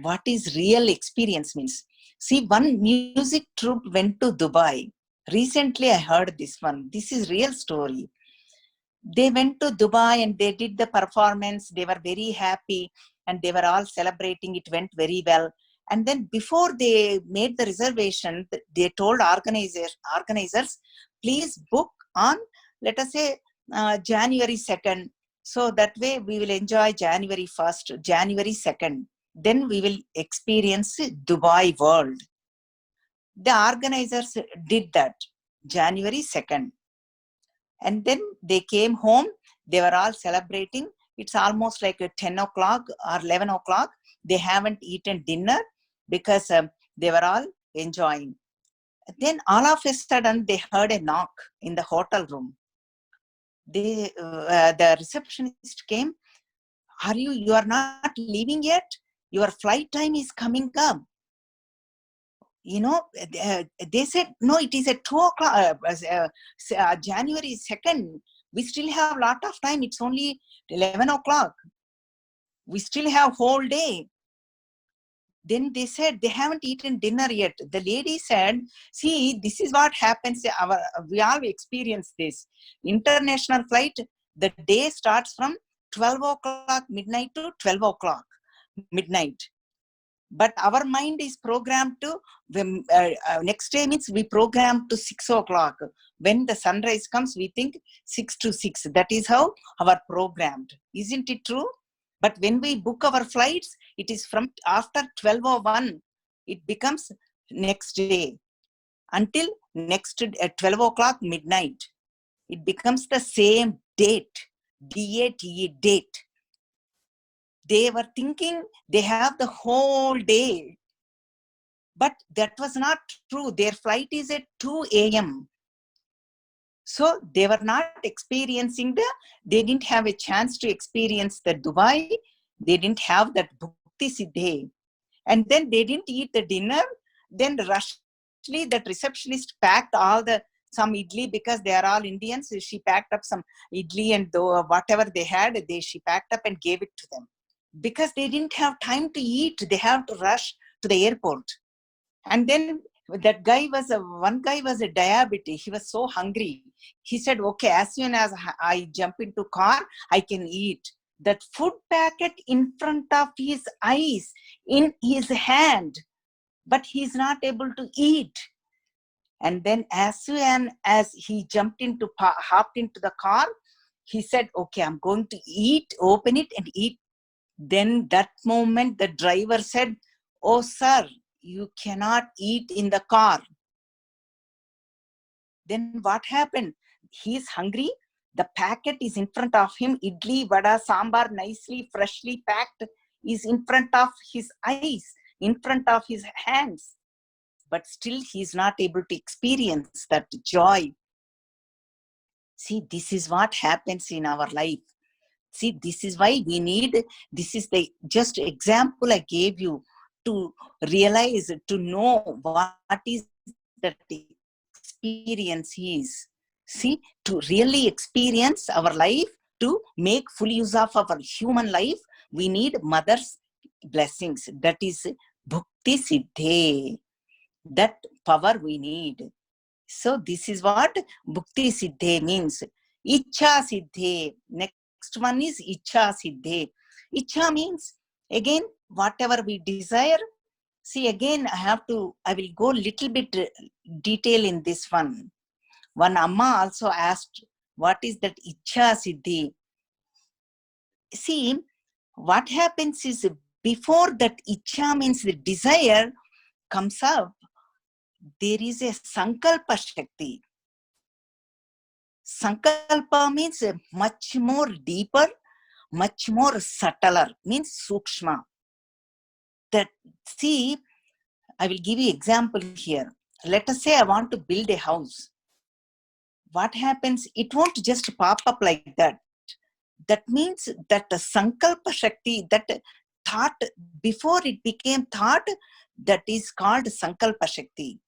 what is real experience means. See, one music troupe went to Dubai. Recently, I heard this one. This is real story. They went to Dubai and they did the performance. They were very happy and they were all celebrating. It went very well. And then before they made the reservation, they told organizers, please book on, let us say, January 2nd. So that way we will enjoy January 1st, January 2nd. Then we will experience Dubai world. The organizers did that, January 2nd. And then they came home, they were all celebrating. It's almost like 10 o'clock or 11 o'clock. They haven't eaten dinner because they were all enjoying. Then all of a sudden, they heard a knock in the hotel room. The receptionist came. You are not leaving yet? Your flight time is coming up. They said, no, it is at 2 o'clock, January 2nd. We still have a lot of time. It's only 11 o'clock. We still have whole day. Then they said they haven't eaten dinner yet. The lady said, see, this is what happens. We all experience this. International flight, the day starts from 12 o'clock midnight to 12 o'clock midnight. But our mind is programmed to, next day means we program to 6 o'clock. When the sunrise comes, we think 6 to 6. That is how our programmed. Isn't it true? But when we book our flights, it is from after 12:01. It becomes next day until next 12 o'clock midnight. It becomes the same date, D-A-T-E, date. They were thinking they have the whole day. But that was not true. Their flight is at 2 a.m. So they were not experiencing they didn't have a chance to experience the Dubai. They didn't have that Bhukti Siddhe. And then they didn't eat the dinner. Then rushly that receptionist packed some idli, because they are all Indians. She packed up some idli and whatever they had, she packed up and gave it to them. Because they didn't have time to eat. They have to rush to the airport. And then that guy was one guy was a diabetic. He was so hungry. He said, okay, as soon as I jump into car, I can eat. That food packet in front of his eyes, in his hand, but he's not able to eat. And then as soon as he hopped into the car, he said, okay, I'm going to eat, open it and eat. Then that moment, the driver said, oh, sir, you cannot eat in the car. Then what happened? He is hungry. The packet is in front of him. Idli, vada, sambar, nicely, freshly packed, is in front of his eyes, in front of his hands. But still he is not able to experience that joy. See, this is what happens in our life. See, this is why we need, this is the just example I gave you to realize, to know what is that experience is. See, to really experience our life, to make full use of our human life, we need mother's blessings. That is bhakti siddhe. That power we need. So this is what bhakti siddhe means. Ichha siddhe. Next one is ichha siddhe. Ichha means, again, whatever we desire. See, again, I will go little bit detail in this one. One Amma also asked, what is that ichha siddhi? See, what happens is, before that ichha means the desire comes up, there is a sankalpa shakti. Sankalpa means much more deeper, much more subtler, means sukshma. That, see, I will give you example here. Let us say I want to build a house. What happens? It won't just pop up like that. That means that the sankalpa shakti, that thought, before it became thought, that is called sankalpa shakti.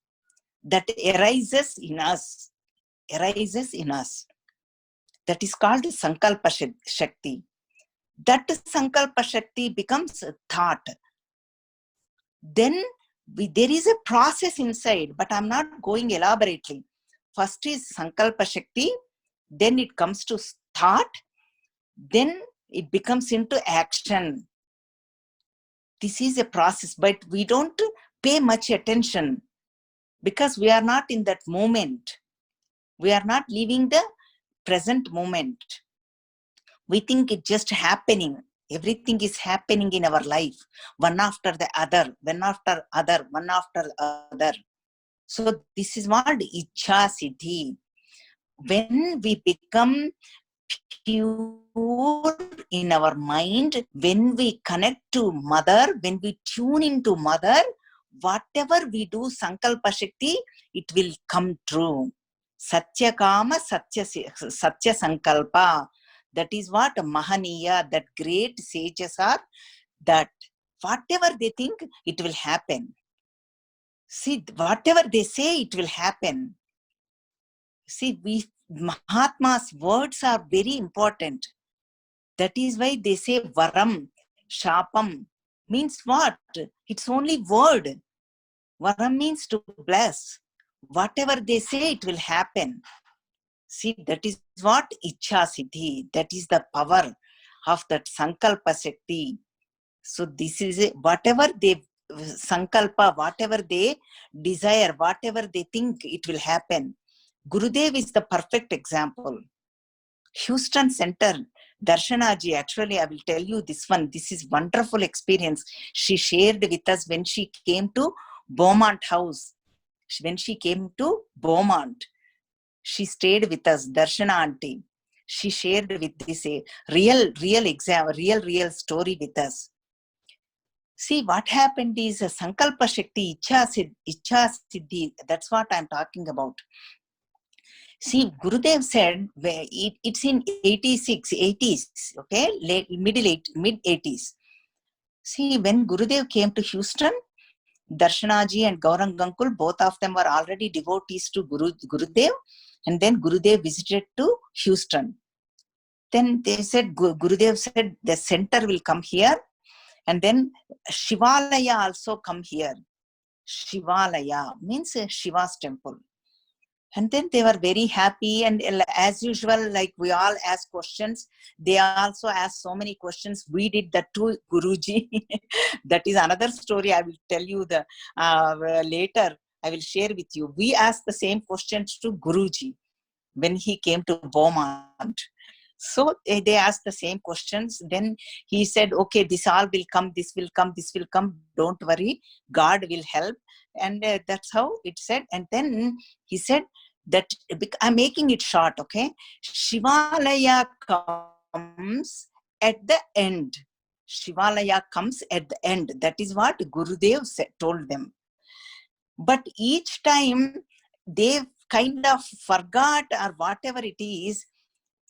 That arises in us. Arises in us. That is called sankalpa shakti. That sankalpa shakti becomes thought. Then there is a process inside, but I'm not going elaborately. First is sankalpa shakti, then it comes to thought, then it becomes into action. This is a process, but we don't pay much attention because we are not in that moment. We are not living the present moment. We think it's just happening. Everything is happening in our life, one after the other, one after other, one after other. So this is what ichha siddhi. When we become pure in our mind, when we connect to mother, when we tune into mother, whatever we do, sankalpa shakti, it will come true. Satya kama, satya sankalpa. That is what Mahaniya, that great sages are, that whatever they think, it will happen. See, whatever they say, it will happen. See, Mahatma's words are very important. That is why they say varam, shapam. Means what? It's only word. Varam means to bless. Whatever they say, it will happen. See, that is what ichha siddhi. That is the power of that sankalpa shakti. So this is it. Whatever they sankalpa, whatever they desire, whatever they think, it will happen. Gurudev is the perfect example. Houston Center, Darshanaji, actually I will tell you this one. This is wonderful experience. She shared with us when she came to Beaumont House. When she came to Beaumont, she stayed with us, Darshana auntie. She shared with this a real story with us. See, what happened is a sankalpa shakti, ichha siddhi. That's what I'm talking about. See, Gurudev said, it's in 80s, okay, mid 80s. See, when Gurudev came to Houston, Darshanaji and Gaurang Gankul, both of them were already devotees to Gurudev, and then Gurudev visited to Houston. Then they said, Gurudev said, the center will come here, And then Shivalaya also come here. Shivalaya means Shiva's temple. And then they were very happy, and as usual, like we all ask questions, they also asked so many questions. We did that to Guruji. That is another story. I will tell you the later. I will share with you. We asked the same questions to Guruji when he came to Beaumont. So they asked the same questions. Then he said, okay, this all will come, this will come, this will come. Don't worry, God will help. And that's how it said. And then he said that, I'm making it short, okay? Shivalaya comes at the end. Shivalaya comes at the end. That is what Gurudev told them. But each time they kind of forgot or whatever it is,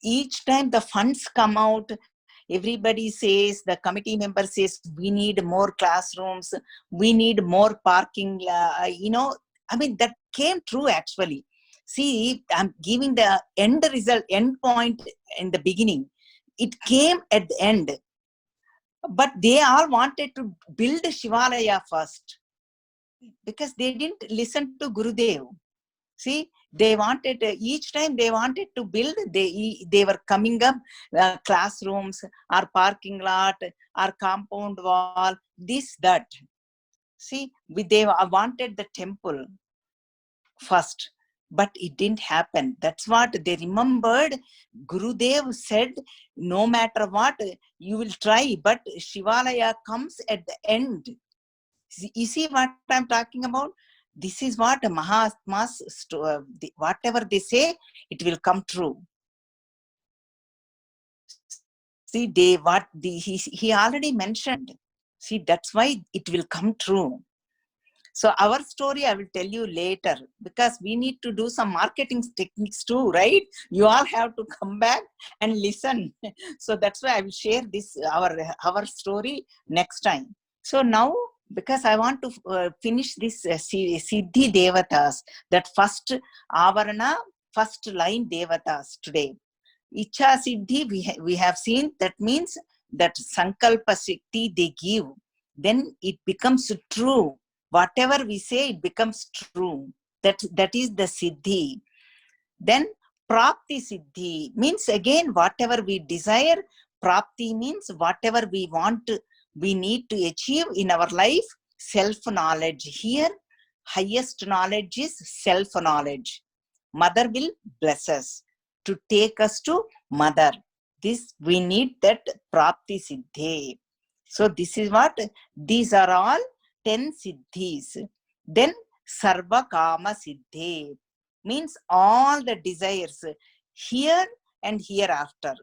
each time the funds come out, everybody says, the committee member says, we need more classrooms, we need more parking, I mean, that came true actually. See, I'm giving the end result, end point in the beginning. It came at the end. But they all wanted to build Shivalaya first because they didn't listen to Gurudev. See, they wanted, each time they wanted to build, they were coming up classrooms or parking lot or compound wall, this, that. See, they wanted the temple first, but it didn't happen. That's what they remembered. Gurudev said, no matter what, you will try, but Shivalaya comes at the end. You see what I'm talking about? This is what Mahatmas, whatever they say, it will come true. See, he already mentioned. See, that's why it will come true. So our story, I will tell you later, because we need to do some marketing techniques too, right? You all have to come back and listen. So that's why I will share this, our story next time. So now, because I want to finish this Siddhi Devatas, that first Avarana, first line Devatas today. Icha Siddhi, we have seen, that means that Sankalpa Shakti they give, then it becomes true. Whatever we say, it becomes true. That is the Siddhi. Then Prapti Siddhi means, again, whatever we desire. Prapti means whatever we want to, we need to achieve in our life. Self-knowledge. Here, highest knowledge is self-knowledge. Mother will bless us to take us to Mother. This, we need that Prapti Siddhi. So this is what, these are all 10 Siddhis. Then Sarva Kama Siddhi means all the desires here and hereafter.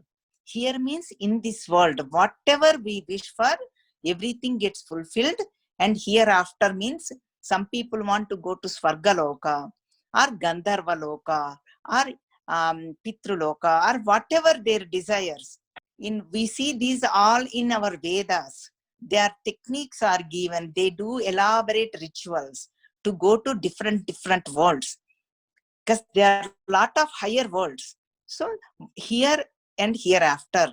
Here means in this world, whatever we wish for, everything gets fulfilled. And hereafter means, some people want to go to Svargaloka or Gandharva Loka or Pitruloka or whatever their desires. We see these all in our Vedas. Their techniques are given. They do elaborate rituals to go to different worlds, because there are a lot of higher worlds. So here and hereafter,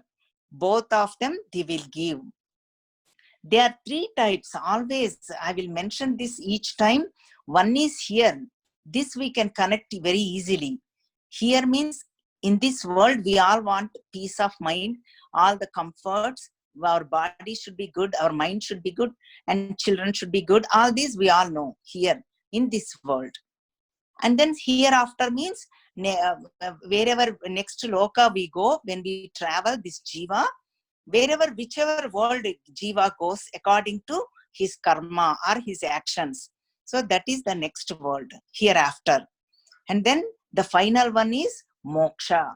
both of them they will give. There are 3 types always. I will mention this each time. One is here. This we can connect very easily. Here means, in this world, we all want peace of mind, all the comforts. Our body should be good, our mind should be good, and children should be good. All these we all know here in this world. And then hereafter means, wherever next loka we go, when we travel, this jiva, whichever world jiva goes according to his karma or his actions. So that is the next world, hereafter. And then the final one is moksha.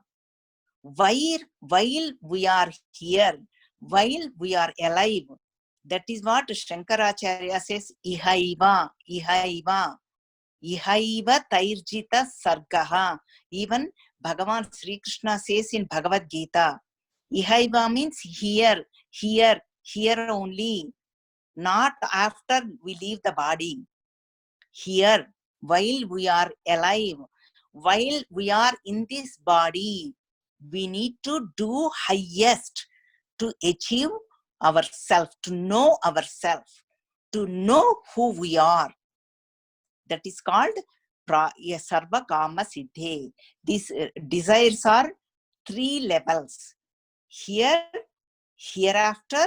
While we are here, while we are alive, that is what Shankaracharya says, ihaiva, ihaiva. Ihaiva tairjita sargaha. Even Bhagavan Sri Krishna says in Bhagavad Gita, ihaiva means here, here, here only, not after we leave the body. Here, while we are alive, while we are in this body, we need to do highest to achieve ourselves, to know ourselves, to know who we are. That is called Sarva Kama Siddhe. These desires are 3 levels. Here, hereafter,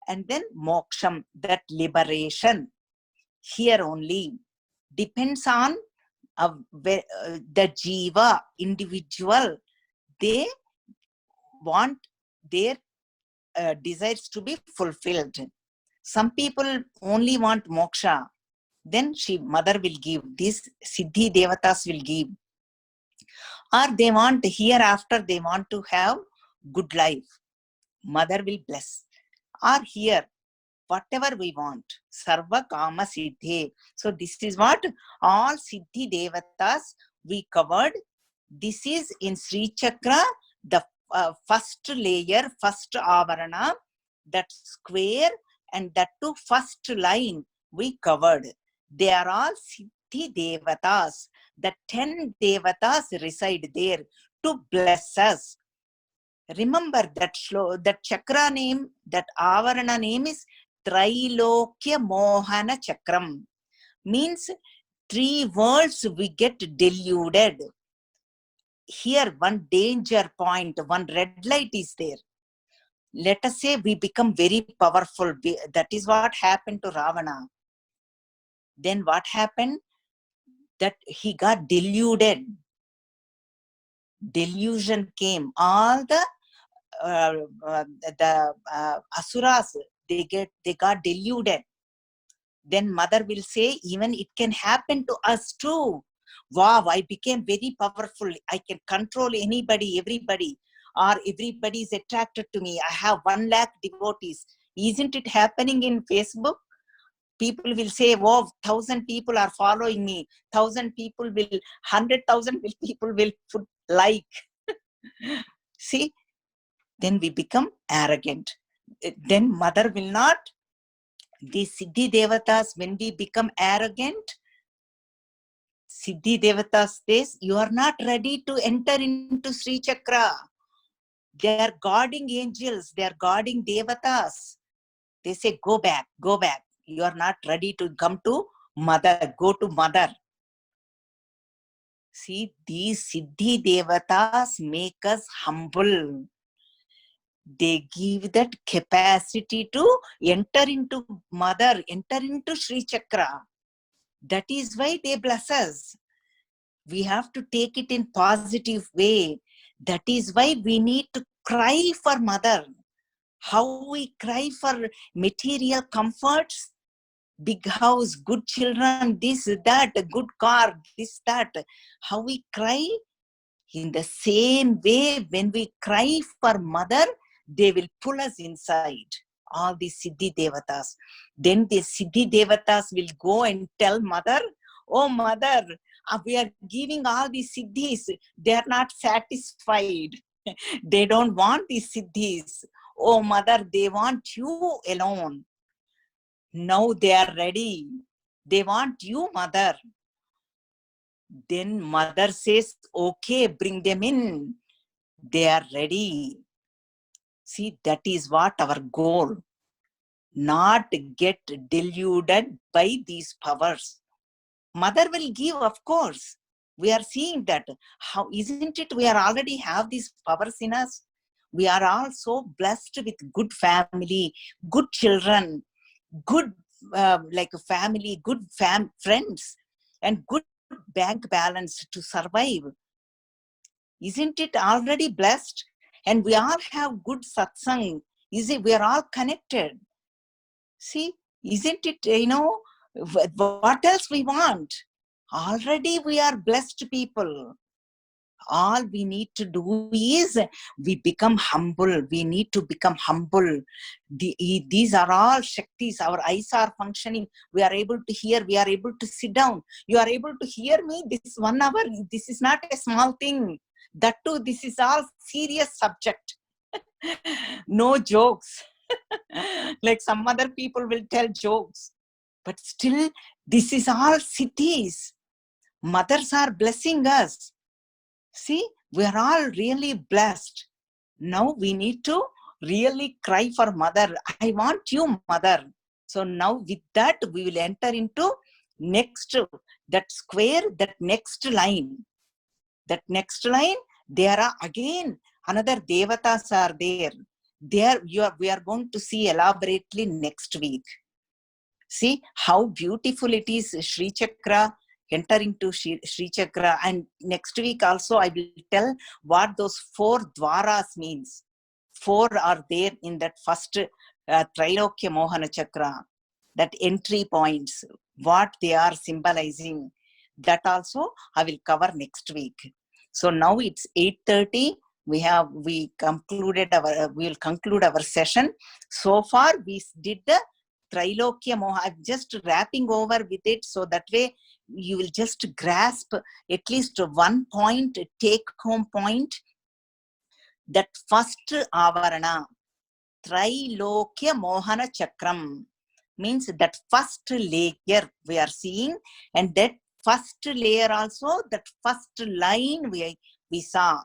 and then moksham, that liberation. Here only. Depends on the jiva, individual. They want their desires to be fulfilled. Some people only want moksha. Then mother will give. These Siddhi Devatas will give. Or they want hereafter, they want to have good life. Mother will bless. Or here, whatever we want. Sarva Kama Siddhe. So this is what all Siddhi Devatas we covered. This is in Sri Chakra, the first layer, first avarana, that square, and that too first line we covered. They are all Siddhi Devatas. The 10 Devatas reside there to bless us. Remember that chakra name, that avarana name is Trailokya Mohana Chakram. Means 3 worlds we get deluded. Here one danger point, one red light is there. Let us say we become very powerful. That is what happened to Ravana. Then what happened? That he got deluded. Delusion came. All the asuras, they got deluded. Then mother will say, even it can happen to us too. Wow, I became very powerful. I can control anybody, everybody, or everybody is attracted to me. I have 1 lakh devotees. Isn't it happening in Facebook? People will say, wow, 1,000 people are following me. 1,000 people will, 100,000 people will put like. See, then we become arrogant. Then mother will not. These Siddhi Devatas, when we become arrogant, Siddhi Devatas says, you are not ready to enter into Sri Chakra. They are guarding angels, they are guarding Devatas. They say, go back, go back. You are not ready to come to mother, go to mother. See, these Siddhi Devatas make us humble. They give that capacity to enter into mother, enter into Sri Chakra. That is why they bless us. We have to take it in positive way. That is why we need to cry for mother. How we cry for material comforts, big house, good children, this, that, good car, this, that. How we cry, in the same way, when we cry for mother, they will pull us inside. All these Siddhi Devatas. Then the Siddhi Devatas will go and tell mother, oh mother, we are giving all these Siddhis. They are not satisfied. They don't want these Siddhis. Oh mother, they want you alone. Now they are ready. They want you, mother. Then mother says, okay, bring them in. They are ready. See, that is what our goal. Not get deluded by these powers. Mother will give, of course. We are seeing that. How isn't it? We are already have these powers in us. We are all so blessed with good family, good children, good like a family, good friends, and good bank balance to survive. Isn't it already blessed? And we all have good satsang. We are all connected. See, isn't it, what else we want? Already we are blessed people. All we need to do is we become humble. We need to become humble. These are all Shaktis. Our eyes are functioning. We are able to hear. We are able to sit down. You are able to hear me. This 1 hour. This is not a small thing. That too, this is all serious subject. No jokes. Like some other people will tell jokes. But still, this is all cities. Mothers are blessing us. See, we are all really blessed. Now we need to really cry for mother. I want you, mother. So now with that, we will enter into next, that square, that next line. That next line, there are again another devatas are there. There we are going to see elaborately next week. See how beautiful it is, Sri Chakra, enter into Sri Chakra. And next week also I will tell what those 4 dwaras means. 4 are there in that first Trailokya Mohana Chakra, that entry points, what they are symbolizing. That also I will cover next week. So now it's 8:30. We will conclude our session. So far we did the Trilokya Moha. I'm just wrapping over with it, so that way you will just grasp at least one point, take home point. That first avarana, Trilokya Mohana Chakram, means that first layer we are seeing, and that first layer also, that first line we saw.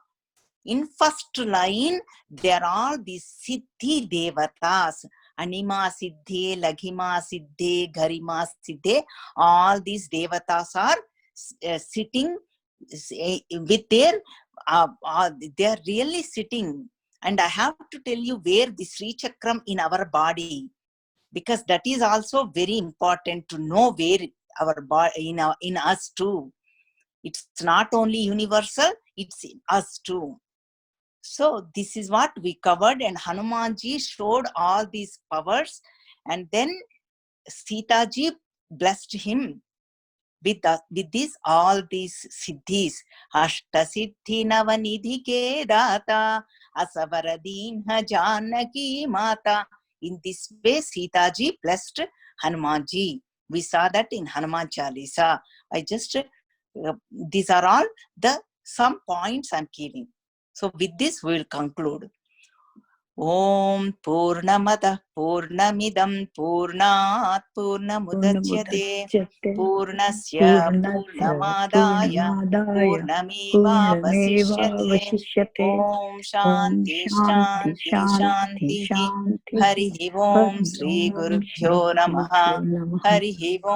In first line, there are these Siddhi Devatas, Anima Siddhe, Laghima Siddhe, Garima Siddhe. All these Devatas are sitting with their, they are really sitting. And I have to tell you where the Sri Chakram in our body, because that is also very important to know where our body, in us too. It's not only universal, it's in us too. So this is what we covered, and Hanumanji showed all these powers, and then Sitaji blessed him with this, all these siddhis. Ashta siddhi navanidhi ke data, asavaradinha Janaki mata. In this way, Sitaji blessed Hanumanji. We saw that in Hanuman Chalisa. These are all the some points I'm giving. So with this, we will conclude. Om Purnamada Purnamidam Purnat Purnamudachyate Purnasya Purnamadaya Purnameva Vasishyate. Om Shanti Shanti Shanti. Hari Om Sri Gurubhyo Namaha. Hari Om.